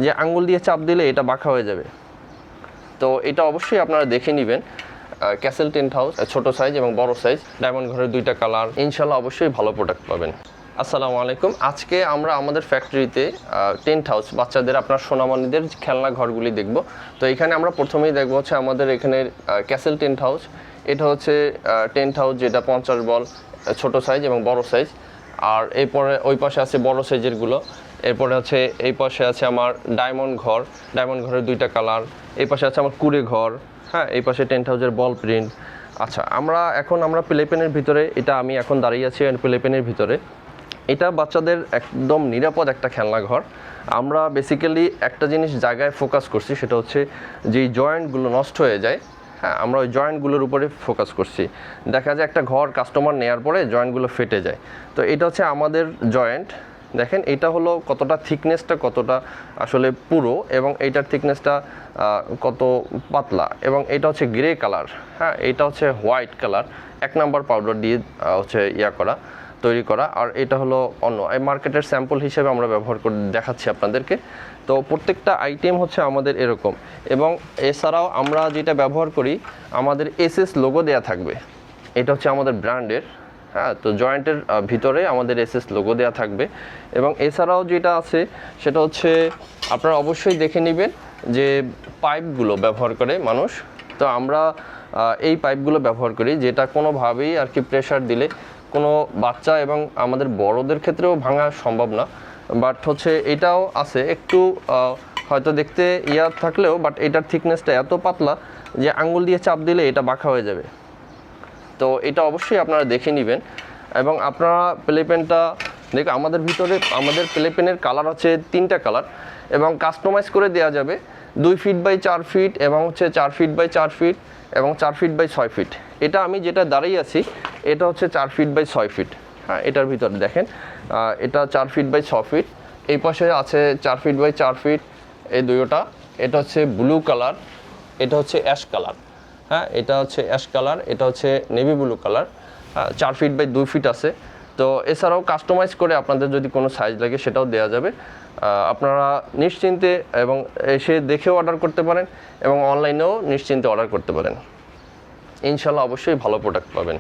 যে আঙ্গুল দিয়ে চাপ দিলে এটা বাঁকা হয়ে যাবে। তো এটা অবশ্যই আপনারা দেখে নেবেন। ক্যাসেল টেন্ট হাউস ছোটো সাইজ এবং বড় সাইজ, ডায়মন্ড ঘরের 2টা কালার, ইনশাল্লাহ অবশ্যই ভালো প্রোডাক্ট পাবেন। আসসালামু আলাইকুম। আজকে আমরা আমাদের ফ্যাক্টরিতে টেন্ট হাউস বাচ্চাদের আপনার সোনামণিদের খেলনা ঘরগুলি দেখব। তো এখানে আমরা প্রথমেই দেখব হচ্ছে আমাদের এখানের ক্যাসেল টেন্ট হাউস। এটা হচ্ছে টেন্ট হাউস যেটা 50 বল ছোটো সাইজ এবং বড় সাইজ। আর এরপরে ওই পাশে আছে বড় সাইজেরগুলো। এরপরে হচ্ছে এই পাশে আছে আমার ডায়মন্ড ঘরের 2টা কালার। এই পাশে আছে আমার কুড়ে ঘর, হ্যাঁ, এই পাশে টেন্ট হাউসের বল প্রিন্ট। আচ্ছা, আমরা প্লে পেনের ভিতরে, এটা আমি এখন দাঁড়িয়ে আছি প্লে পেনের ভিতরে। এটা বাচ্চাদের একদম নিরাপদ একটা খেলনা ঘর। আমরা বেসিক্যালি একটা জিনিস জায়গায় ফোকাস করছি, সেটা হচ্ছে যেই জয়েন্টগুলো নষ্ট হয়ে যায়, হ্যাঁ, আমরা ওই জয়েন্টগুলোর উপরে ফোকাস করছি। দেখা যায় একটা ঘর কাস্টমার নেওয়ার পরে জয়েন্টগুলো ফেটে যায়। তো এটা হচ্ছে আমাদের জয়েন্ট। দেখেন এটা হলো কতটা থিকনেসটা কতটা আসলে পুরো, এবং এইটার থিকনেসটা কত পাতলা, এবং এটা হচ্ছে গ্রে কালার, হ্যাঁ, এটা হচ্ছে হোয়াইট কালার 1 নাম্বার পাউডার দিয়ে হচ্ছে তৈরি করা। আর এটা হলো অন্য এই মার্কেটের স্যাম্পল হিসেবে আমরা ব্যবহার করে দেখাচ্ছি আপনাদেরকে। তো প্রত্যেকটা আইটেম হচ্ছে আমাদের এরকম, এবং এছাড়াও আমরা যেটা ব্যবহার করি আমাদের এসএস লোগো দেয়া থাকবে। এটা হচ্ছে আমাদের ব্র্যান্ডের, হ্যাঁ। তো জয়েন্টের ভিতরে আমাদের এসএস লোগো দেওয়া থাকবে। এবং এছাড়াও যেটা আছে সেটা হচ্ছে আপনারা অবশ্যই দেখে নেবেন যে পাইপগুলো ব্যবহার করে মানুষ। তো আমরা এই পাইপগুলো ব্যবহার করি, যেটা কোনোভাবেই আর কি প্রেশার দিলে কোনো বাচ্চা এবং আমাদের বড়দের ক্ষেত্রেও ভাঙা সম্ভব না। বাট হচ্ছে এটাও আছে একটু হয়তো দেখতে থাকলেও, বাট এটার থিকনেসটা এত পাতলা যে আঙ্গুল দিয়ে চাপ দিলে এটা বাঁকা হয়ে যাবে। তো এটা অবশ্যই আপনারা দেখে নেবেন। এবং আপনারা প্লে পেনটা দেখুন, আমাদের প্লে পেনের কালার হচ্ছে 3টা কালার, এবং কাস্টমাইজ করে দেওয়া যাবে 2 ফিট বাই 4 ফিট, এবং হচ্ছে 4 ফিট বাই 4 ফিট, এবং 4 ফিট বাই 6 ফিট। এটা আমি যেটা দাঁড়িয়ে আছি এটা হচ্ছে 4 ফিট বাই 6 ফিট, হ্যাঁ। এটার ভিতরে দেখেন এটা 4 ফিট বাই 6 ফিট। এই পাশে আছে 4 ফিট বাই 4 ফিট, এই দুটোটা। এটা হচ্ছে ব্লু কালার, এটা হচ্ছে অ্যাশ কালার, হ্যাঁ, এটা হচ্ছে অ্যাশ কালার, এটা হচ্ছে navy blue colour. 4 feet by 2 feet আছে। তো এছাড়াও কাস্টমাইজ করে আপনাদের যদি কোনো সাইজ লাগে সেটাও দেওয়া যাবে। আপনারা নিশ্চিন্তে এবং এসে দেখেও অর্ডার করতে পারেন, এবং অনলাইনেও নিশ্চিন্তে অর্ডার করতে পারেন। ইনশাল্লাহ অবশ্যই ভালো প্রোডাক্ট পাবেন।